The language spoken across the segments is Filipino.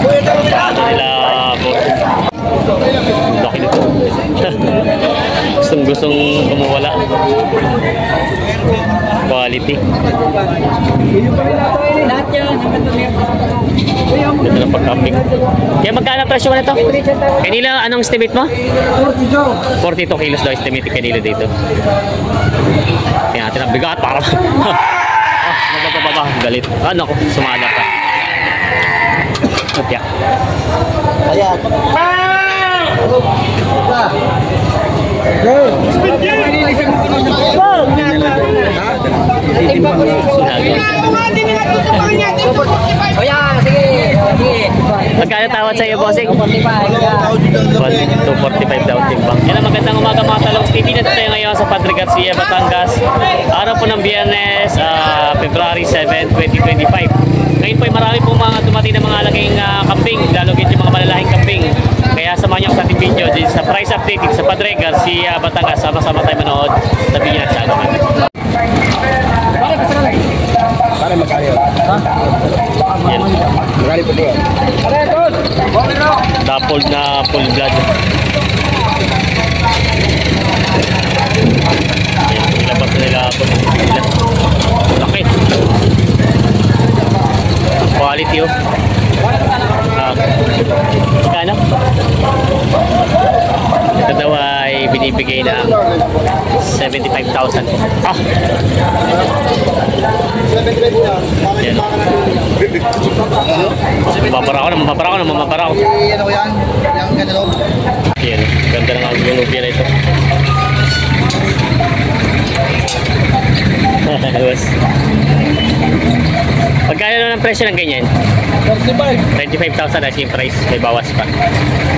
nila boss. Laki nito. Gustong kumawala. Quality. Ganda ng pagkambing. Kaya magkano presyo mo na ito? Kanila, anong estimate mo? 42 kilos daw estimate kanila dito. Kaya natin ang bigat para nabababa, galit. Ano ko, sumala pa. Kaya Ayan. magkano tawad sa iyo, bossing? 245 daw timbang. Yan ang magandang umaga mga Talongs TV. Nandito tayo ngayon sa Padre Garcia, Batangas. Araw po ng Biyernes, February 7, 2025. Ngayon po ay marami pong mga dumating na mga alaking kambing, lalo yung mga malalaking kambing. Kaya samahan niyo sa ating video din sa price update sa Padre Garcia, Batangas. Sama-sama tayo manood sa Biyernes sa ano. Para magkano yun? Ha? Yan. Magkano po yun? Dappled na full blood. Yan, ilabas na nila po. Laki. Quality oh. Kano? Ito daw ay binibigay ng 75,000. Ah! Yan. Mapapara ko. Ano yan? Yung ganun? Yan. Ganda ng ang lupia na ito. Pagkano naman ang presyo ng ganyan? 25,000 as yung price, may bawas pa.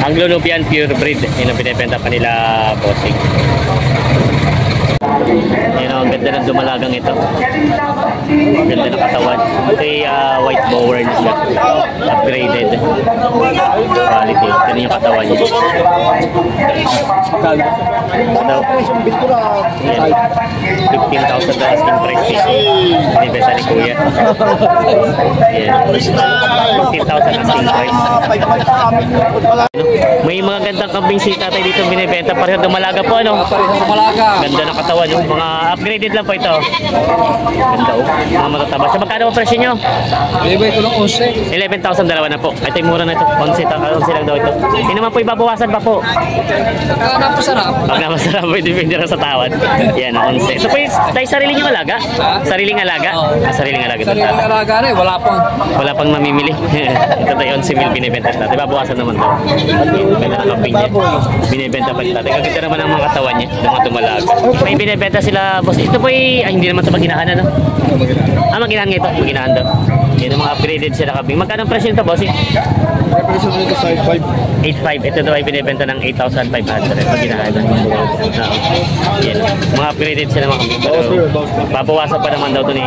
Anglo-Nubian pure breed, yun ang pinipenta pa nila, bossing. Yan ang ganda ng dumalagang ito. Ganda ng katawan. Ito ay white bower na siya. Upgraded. Quality. Ganun yung katawan niya. Ito. Yan. 15,000 na asking price niya. Binibenta ni Kuya. Yan. 15,000 asking price. May mga gandang kambing si tatay dito binibenta. Parehong dumalaga po, ano? Ganda ng katawan. Mga upgraded lang po ito. Ganda oh. Mga matataba. Sa magkano ang presyo nyo? Ito lang 11. 11,000 dalawa na po. Ito yung mura na ito. 11 lang daw ito. Hindi naman po ibabawasan pa po. Pagka napasarap. Pag napasarap po, depende lang sa tawad. Yan, 11. Ito po yung tayo sarili nyo alaga? Sariling alaga? Sariling alaga. Sariling alaga na eh. Wala pang mamimili. Ito tayo 11,000 binibenta natin. Babawasan naman daw. Ganda ng kaping niya. Binibenta pa natin. Kaganda naman ang mga katawan niya. Yung mga dumalaga. May binibenta sila, boss. Ito po ay hindi naman ito maginahan, ano? Maginahan nga ito. Maginahan daw. Yan ang mga upgraded sila kabing. Magkano ang presyo nito, boss? Presyo nito sa 8,500. 8,500. Ito daw ay binibenta ng 8,500. Maginahan. Yan. Mga upgraded sila mga kabing. Pero babawasan pa naman daw ito ni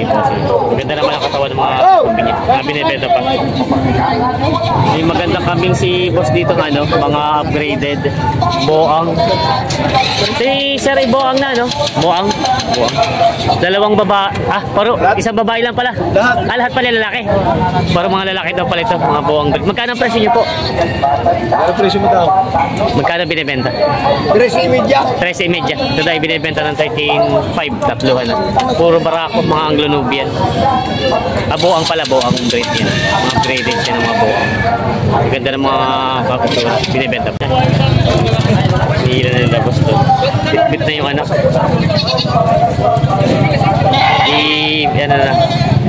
boss. Maganda naman ang katawan ng mga kabing niya. Mga binibenta pa. May magandang kambing si boss dito ng ano, mga upgraded boang. Si Sir ay boang na, no? Boang. Dalawang babae. Isang babae lang pala. Lahat pala lalaki. Para mga lalaki daw pala ito, mga boang. Magkano ang presyo niyo po? Ano presyo mo daw? Magkano binibenta? 13,500. 13,500. Ito dahil binibenta ng 13,500. Tatluhan na. Puro barako, mga Anglo-Nubian. Boang pala, boang breed yan. Mga graded siya ng mga boang. Ganda ng mga kakutura. Binibenta pa. Hila na nila gusto. Bit na yung anak.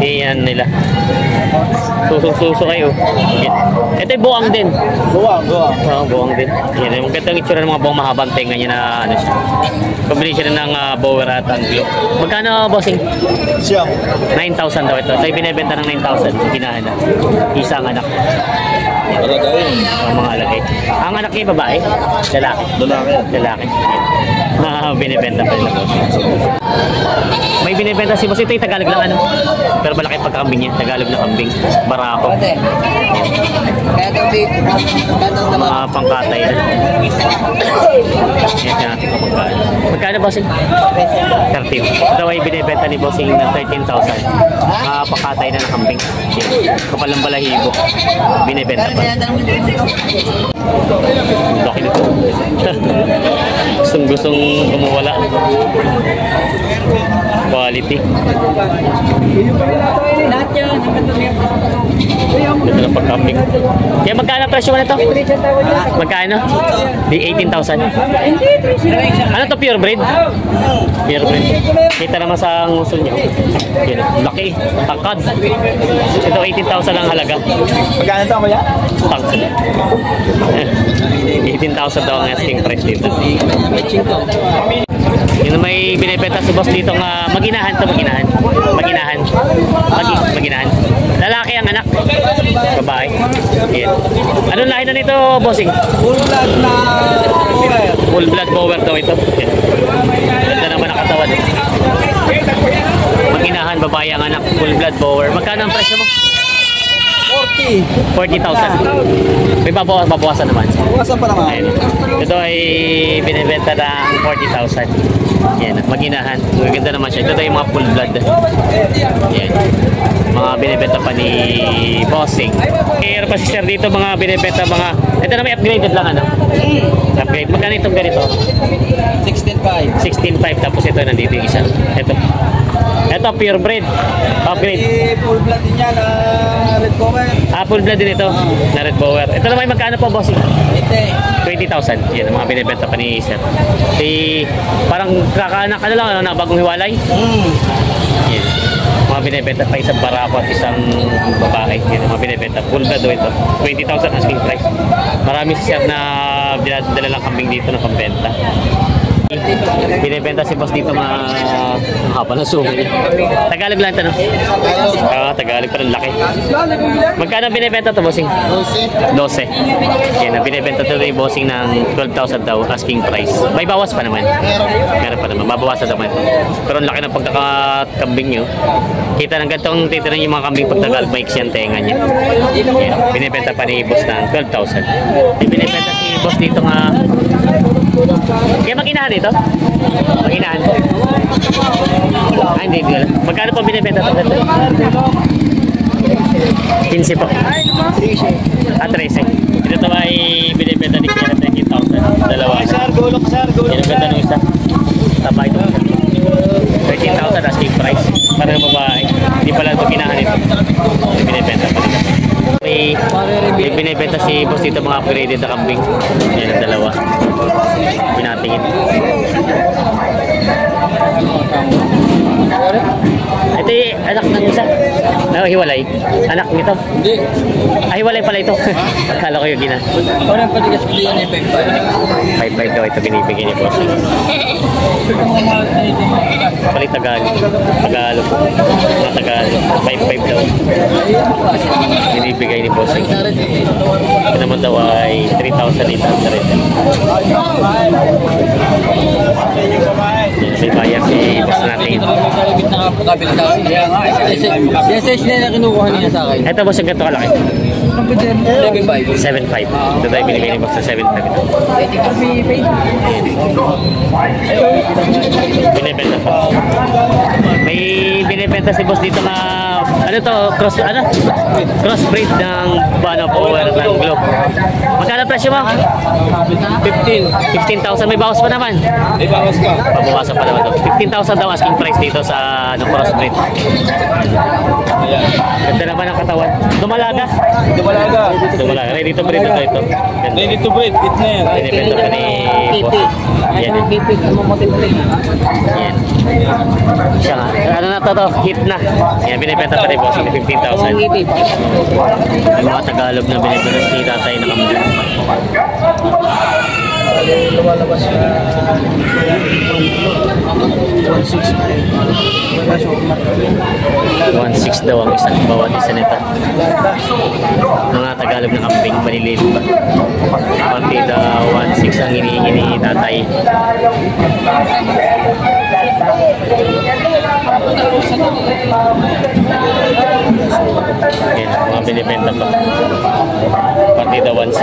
Yan nila. Suso kayo. Ito yung buwang din. Buwang. Buwang din. Yan yung gandang itsura ng mga buwang mahabang tenga niya na ano siya. Combination ng bower at anglo. Magkano, bossing? 9,000 daw ito. Ito yung binibenta ng 9,000. Ginahan na. Isang anak. Ang mga alagay. Ang anak niya babae? Lalaki. Binibenta pa nila, bossing. May binibenta si boss. Ito yung Tagalog lang ano. Pero malaki pagkakambing niya. Tagalog na kambing. Barako. Kaya Mga pangkatay na. Yan natin kung magkano. Magkano, bossing? 13. Ito ay binibenta ni bossing ng 13,000. Mga pangkatay na ng kambing. Yan. Kapalang balahibo. Binibenta pa. Laki nito. Gustong kumawala. Quality. Ito na pagkambing. Kaya magkano presyo nito? Magkano? Di 18,000. Ano to, pure breed? Pure breed. Kita naman sa nguso niya. Laki. Tangkad. Ito 18,000 ang halaga. Magkano ito, kuya? Tangkad. 18,000 daw ang asking price dito. Yun na may binibenta si boss dito nga maginahan to, maginahan. Maginahan. Lalaki ang anak. Babae. Yan. Anong lahi na nito, bossing? Full blood na bower. Full blood bower daw ito. Yan. Ganda naman ang katawan. Maginahan, babae ang anak. Full blood bower. Magkano ang presyo mo? 40,000. May babawasan naman. Bawasan pa naman. Ayun. Ito ay binibenta ng 40,000. Yan, maginahan. Maganda naman siya. Ito yung mga full blood. Yan. Mga binibenta pa ni bossing. Kaya pa si sir dito mga binibenta mga... Ito na may upgraded lang ano? Upgrade. Magkano itong ganito? 16.5. 16.5 tapos ito nandito yung isa. Ito pure breed. Upgrade. Full blood din yan na red bower. Full blood din ito na red bower. Ito naman magkano po bossing? 20,000. Yan ang mga binibenta pa ni sir. Parang kakaanak ka na lang ano, na bagong hiwalay. Yan. Mga binibenta pa isang barako at isang babae. Yan ang mga binibenta. Full blood ito. 20,000 asking price. Marami si sir na dinadala lang kambing dito na pambenta. Binibenta si boss dito mga haba ng suki. Tagalog lang ito, no? Tagalog pa ng laki. Magkano binibenta ito, bossing? 12. Yan, binibenta ito ni bossing ng 12,000 daw, asking price. May bawas pa naman. Meron pa naman, mabawasan naman. Pero ang laki ng pagkakambing nyo. Kita ng gantong titinan yung mga kambing pagtagal, maiksi ang tenga niya. Yan, binibenta pa ni boss ng 12,000. Binibenta si boss dito nga. Kaya maginahan ito? Maginahan. Hindi. Magkano po binibenta ito? 15 po. 13. Ito ay binibenta ni Kira 13,000. Dalawa. Yan ang ganda ng isa. Taba ito. 13,000 asking price. Para babae. Hindi pala maginahan ito. Binibenta pa nito. May binibenta si boss dito mga upgraded na kambing. Yan ang dalawa. Pinatingin. Ito yung anak ng isa. Hiwalay. Anak nito. Hindi. Hiwalay pala ito. Akala ko yung gina. Parang patigas ko yan yung 5.5. 5.5 daw ito binibigay ni boss. Palit Tagalog. Mga Tagalog. 5.5 daw. Binibigay ni boss. Ito naman daw ay 3,800. May bayar si boss natin. Yung size na kinukuha niya sa akin. Ito boss yung ganito kalaki. 7.5. Ito tayo binibigay ni boss sa 7.5. Binibenta pa. May binibenta si boss dito na ano to, crossbreed ng power ng globe. Magkano presyo mo? 15,000. May bawas pa naman. May bawas pa. Pabawasan pa naman to. 15,000 daw asking price dito sa crossbreed. Ganda naman ang katawan. Dumalaga. Ready to breed ito. Ready to breed. It na yan. Binibenta pa ni boss. Yan. Yan. Siya nga. Ano na to? Hit na. Yan, binibenta pa ni boss. 15,000. Yung mga Tagalog na binibenta ni tatay na kambing. Lumalabas na 1.6 daw ang isang bawat isa nito. Mga Tagalog na kambing, maliliit pa. Partida 1.6 ang hinihingi ni tatay. Yan, mga binibenta pa. Dito 1.6.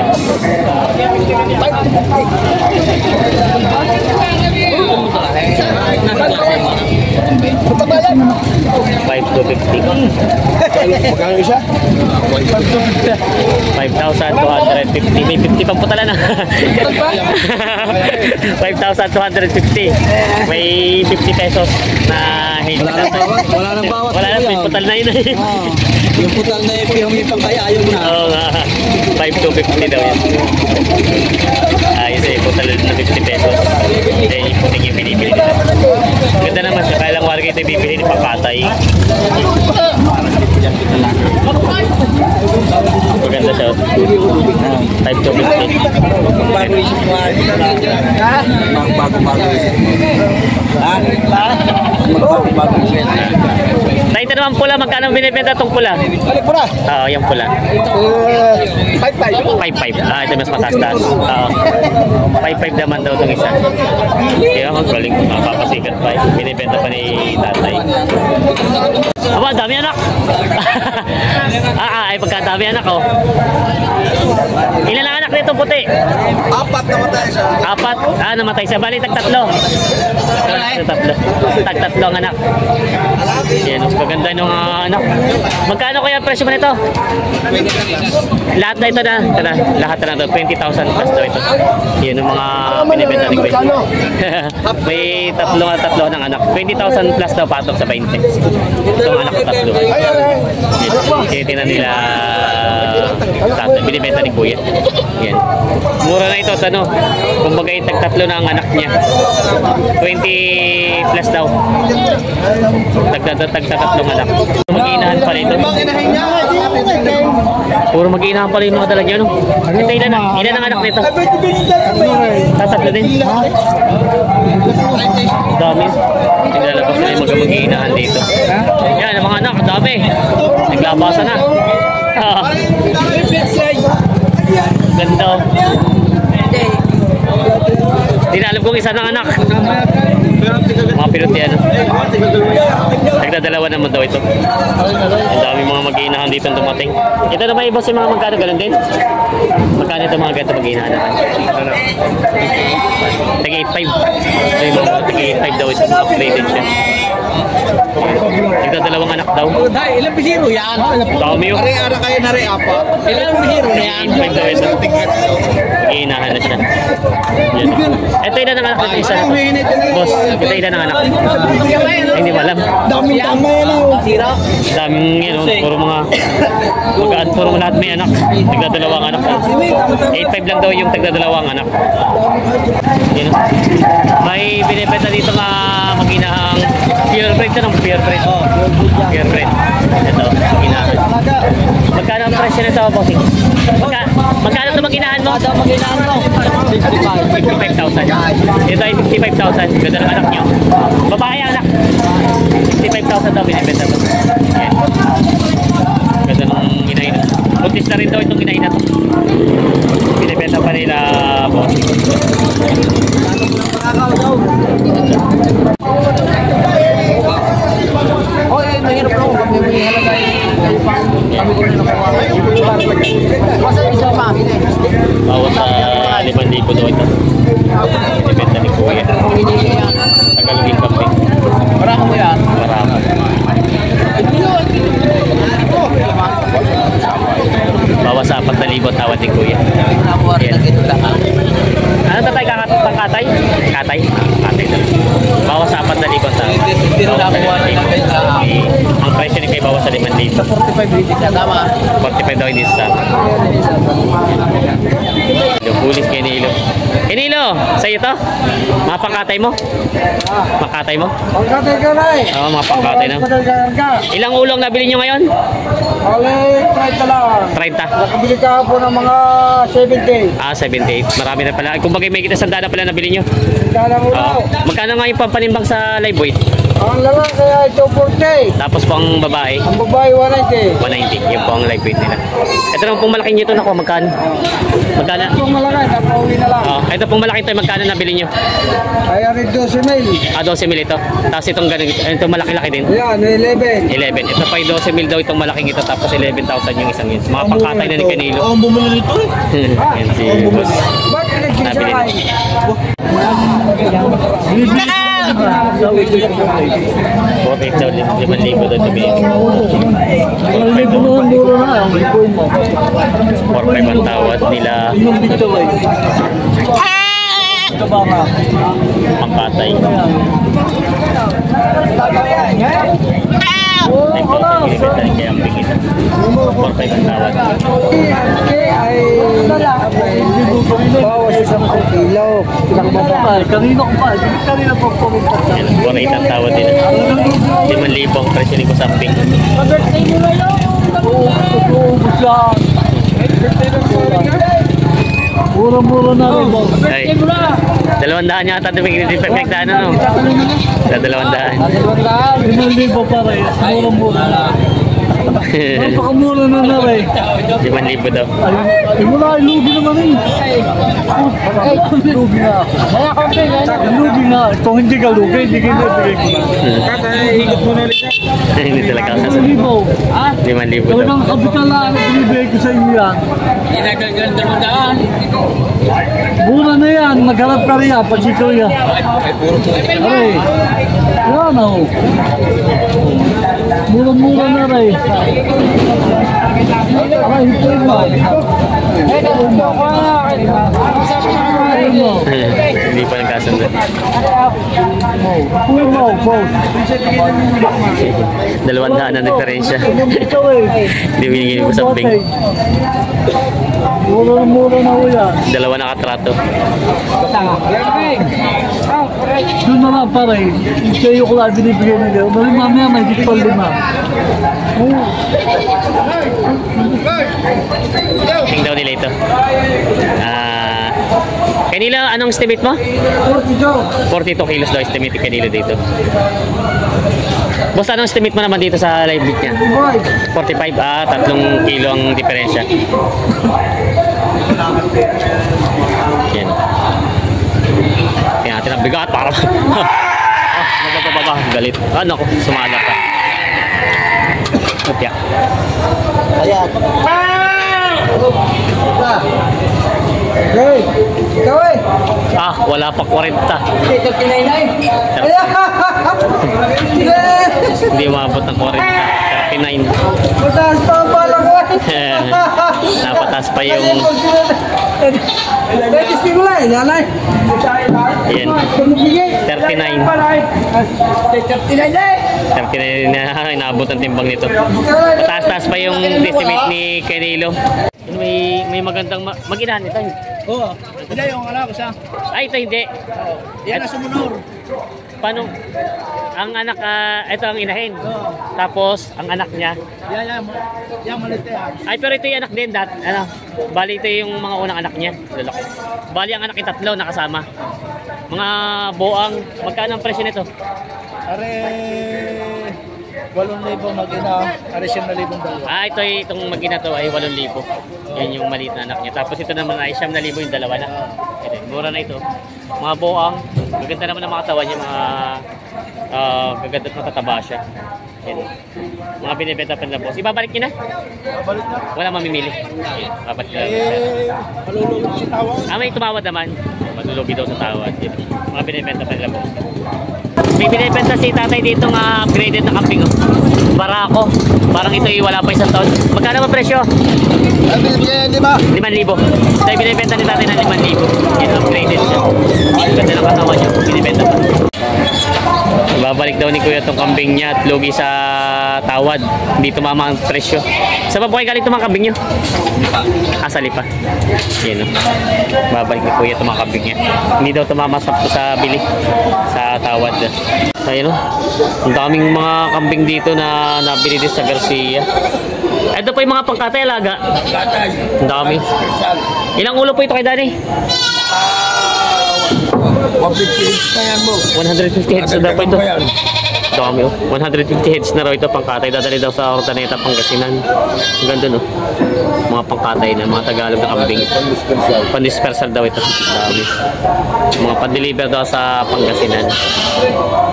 Punta ba yan? 5,250. Magkano isa? 5,250. May 50 pang putala na. 5,250. May 50 pesos na hate. Wala nang bawat. Wala na, may putal na yun. Yung putal na yung pang kaya ayaw na. Oo nga. 5,250 daw yan. Ayun sa'yo, putal na 50 pesos. Yung puting yung binibili nila. Ganda naman siya. Kaya lang wala kayo ito bibili ni Papatay. Maganda siya. 5,250. Bago isip mo. Ha? Bago isip mo. Ha? Bago isip mo. Ito naman pula, magkano binibenta itong pula? Balik mo na. Oo, yung pula. 5-5. 5.5. Ah, ito mas mataas-taas. Oo. 5.5 naman daw itong isa. Kaya magaling. Mapapasikat pa. Binibenta pa ni tatay. Aba, dami anak. Ay pagkadami anak oh. Ilan ang anak nito puti? 4 namatay siya. 4? Ah, namatay siya. Bali, tag-3. Tag-3 ang anak. Yan, mas maganda yung anak. Magkano kaya presyo mo nito? Lahat na ito na. Lahat na ito. 20,000 plus daw ito. Yan yung mga binibenta ni Kuya. May tatlo ng anak. 20,000 plus daw patok sa 20. Itong anak ko tatlo. Tinitingnan nila tatay. Binibenta ni Kuya. Yan. Mura na ito. Ano? Kumbaga yung tag-3 na ang anak niya. 20 plus daw. Tag-3 anak. Mag-iinahan pa rin ito. Puro mag-iinahan pa rin yung mga dala niya. No? Ito ilan ang anak nito? Tatlo din. Dami. Nilalabas na yung mag-iinahan dito. Yan, ang mga anak. Dami. Naglabasa na. Ganda. Hindi na alam kung isa ng anak. Mga pilot yan. Nagdadalawa naman daw ito. Ang dami mga mag-iinahan dito dumating. Ito naman iba si mga magkano ganun din. Magkano ito mga ganito mag-iinahan natin? Tag 8.5. Ay mga tag 8.5 daw ito. Upgraded siya. Nagdadalawang anak daw. Ilang bihiro yan? Dami yun. Ari-ara kayo na rin-apa. Ilang bihiro na yan? 8.5 daw ito. Mag-iinahan na siya. Yan. Ito ilan ang anak nito isa. Boss, ito ilan ang anak. Hindi ba alam? Daming tama yan o. Sira? Daming yun, puro mga magaan, puro lahat may anak. Tagdadalawang anak. 8.5 lang daw yung tagdadalawang anak. Yun. May binibenta dito mga mag-inahang purebred ito ng purebred. Purebred. Ito, mag-inahan. Magkano ang presyo nito, bossing? Magkano ito mag-inahan mo? 55,000. Ito ay 55,000. Ganda ng anak nyo. Babae anak. 55,000 daw binibenta to. Yan. Ganda ng inahin. Buntis na rin daw itong inahin na to. Binibenta pa nila boss. Oh, eh, mahirap lang. May halaga kami ko rin nakuha. Basta isa pa. Bawas sa 5,000 daw ito. Binibenta ni Kuya. Tagalogin kape. Marami mo yan. Marami. Bawas sa 4,000 tawad ni Kuya. Ano tatay pangkatay? Katay? Katay na. Bawas sa 4,000 tawad. Ang presyo ni Kuya bawas sa 5,000. 45 ka, tama. 45 daw hindi sa. Yung pulis kay Nilo. Nilo, sa'yo to? Mga pangkatay mo? Makatay mo? Pagkatay ka na eh. Oo, mga pangkatay na. Ilang ulong nabili nyo ngayon? Alay, 30 lang. 30. Nakabili ka po ng mga 70. Ah, 78. Marami na pala. Kung bagay may kita sandaan na pala nabili nyo. Kala mo Oo. Magkano nga yung pampanimbang sa live weight? Ang lalaki ay 240. Tapos po ang babae, Ang babae 190. 190. Yun po ang live weight nila. Ito naman pong malaki nyo ito. Naku, magkano? Magkano? Kung malaki, napauwi na lang. Oh, ito pong malaki ito. Magkano nabili nyo? Ay, ari 12 mil. 12 mil ito. Tapos itong ganun, ito malaki-laki din. Yan, 11. 11. Ito pa yung 12 mil daw itong malaking ito. Tapos 11,000 yung isang yun. Mga pangkatay na ni Canelo. Ang bumili nito eh. Yan si boss. Ba't Nabili nagkisakay? Bakit daw 5,000 daw ito baby. 4,500 ang tawad nila. Pangkatay. Ay po, pinibenta rin kaya ang bigit. 4,500 ang tawad. Ay, bawas isang kilo. Kanina ko pa, kanina pa pumunta. Yan, 4,800 ang tawad nila. 5,000 ang presyo ni Kusambing. Ubus lang. Mura-mura na rin. Ay, 200 yata ito perfect ano no? Sa 200. 5,000 pa rin. Mura-mura na. Napakamura na na rin. 5,000 daw. Ay, wala, lugi naman eh. Lugi na. Lugi na. Kung hindi ka lugi, hindi ka nabigay ko na. Hindi talaga ako sa 5,000 daw. Talagang kapital lang ang binibigay ko sa iyo yan. Mura na yan, magharap ka rin yan, pag-ikaw yan. Aray, yan ako. Mura-mura na rin. Aray, hipin mo. Hindi pa nagkasundo. Hipin mo, boss. 200 na diferensya. Ikaw eh. Hindi binigay ni Kusambing. Mura-mura na ko yan. 2 nakatrato. Doon na lang pare, sa'yo ko lang binibigay nila. Mali mamaya may higit pa 5. King daw nila ito. Kanila, anong estimate mo? 42 kilos daw estimate ni Canelo dito. Boss, anong estimate mo naman dito sa live beat niya? 45, 3 kilo ang diferensya. Yan. Tingnan natin ang bigat para nagpapababa, galit. Naku, sumala pa. Kopya. Ayan. Hey, ikaw eh. Wala pa 40. Ito kinay-nay. Hindi umabot ng 40. 39. Mataas pa ang balang ko. Napatas pa yung... Yanay. Yan. 39. 39 na inabot ang timbang nito. Taas-taas pa yung estimate ni Canelo. May magandang mag-inahan ito. Oo. Hindi yung anak ko siya. Ay, ito hindi. Yan na sumunor. Paano? Ang anak, ito ang inahin. Tapos, ang anak niya. Yan malite yan. Ay, pero ito yung anak din. Bali, ito yung mga unang anak niya. Lalaki. Bali, ang anak yung 3 nakasama. Mga buang. Magkano ang presyo nito? Are 8,000 mag-ina. Are 9,000 dalawa. Ito itong mag-ina to ay 8,000. Yan yung maliit na anak niya. Tapos ito naman ay 9,000 yung dalawa na. Ito, mura na ito. Mga buang. Maganda naman ang mga katawan niya. Mga gaganda at matataba siya. Yan. Mga binibenta pa nila boss. Ibabalik niyo na? Balik na. Wala mamimili. Yan. Babalik na. Malulog si tawag. May tumawad naman. Matulugi daw sa tawad. Yan. Mga binibenta pa nila boss. May binibenta si tatay dito nga upgraded na kambing. Barako. Parang ito ay wala pa isang taon. Magkano ba presyo? Ang binibigay yan, di ba? 5,000. Ito ay binibenta ni tatay ng 5,000. Yan, upgraded siya. Ganda ng katawan niya. Binibenta pa. Babalik daw ni kuya itong kambing niya at lugi sa tawad. Hindi tumama ang presyo. Sa ba po kayo galing itong mga kambing niyo? Sa Lipa. Yan o. Babalik ni kuya itong mga kambing niya. Hindi daw tumama sa bili. Sa tawad. Ayun o. Ang daming mga kambing dito na nabili din sa Garcia. Ito po yung mga pangkatay alaga. Ang dami. Ilang ulo po ito kay Danny? 150 heads na yan mo. 150 heads na daw po ito. Ito kami, 150 heads na raw ito, pangkatay. Dadali daw sa Hortaneta, Pangasinan. Ang ganda, no? Mga pangkatay na, mga Tagalog na kambing. Pan-dispersal daw ito. Dami. Mga pan-deliver daw sa Pangasinan.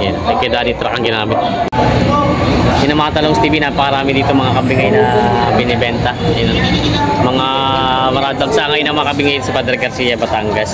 Yan, kay Daddy Truck ang ginamit. Yun ang mga Talongs TV, napakarami dito mga kambing ngayon na binibenta. Yun, mga maradang sa ngayon na mga kambing ngayon sa Padre Garcia, Batangas.